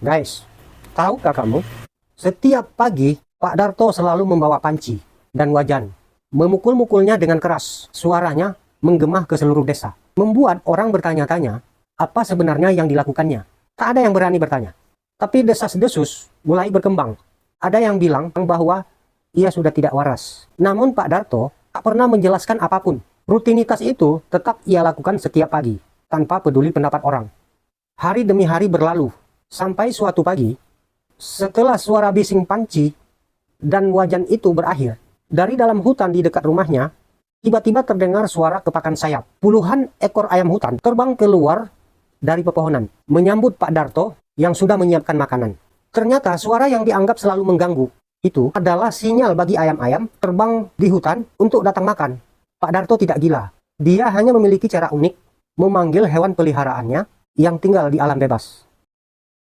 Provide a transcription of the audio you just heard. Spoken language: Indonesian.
Guys, tahukah kamu? Setiap pagi, Pak Darto selalu membawa panci dan wajan. Memukul-mukulnya dengan keras. Suaranya menggema ke seluruh desa. Membuat orang bertanya-tanya, apa sebenarnya yang dilakukannya? Tak ada yang berani bertanya. Tapi desas-desus mulai berkembang. Ada yang bilang bahwa ia sudah tidak waras. Namun Pak Darto tak pernah menjelaskan apapun. Rutinitas itu tetap ia lakukan setiap pagi, tanpa peduli pendapat orang. Hari demi hari berlalu. Sampai suatu pagi, setelah suara bising panci dan wajan itu berakhir, dari dalam hutan di dekat rumahnya, tiba-tiba terdengar suara kepakan sayap. Puluhan ekor ayam hutan terbang keluar dari pepohonan, menyambut Pak Darto yang sudah menyiapkan makanan. Ternyata suara yang dianggap selalu mengganggu, itu adalah sinyal bagi ayam-ayam terbang di hutan untuk datang makan. Pak Darto tidak gila. Dia hanya memiliki cara unik memanggil hewan peliharaannya yang tinggal di alam bebas.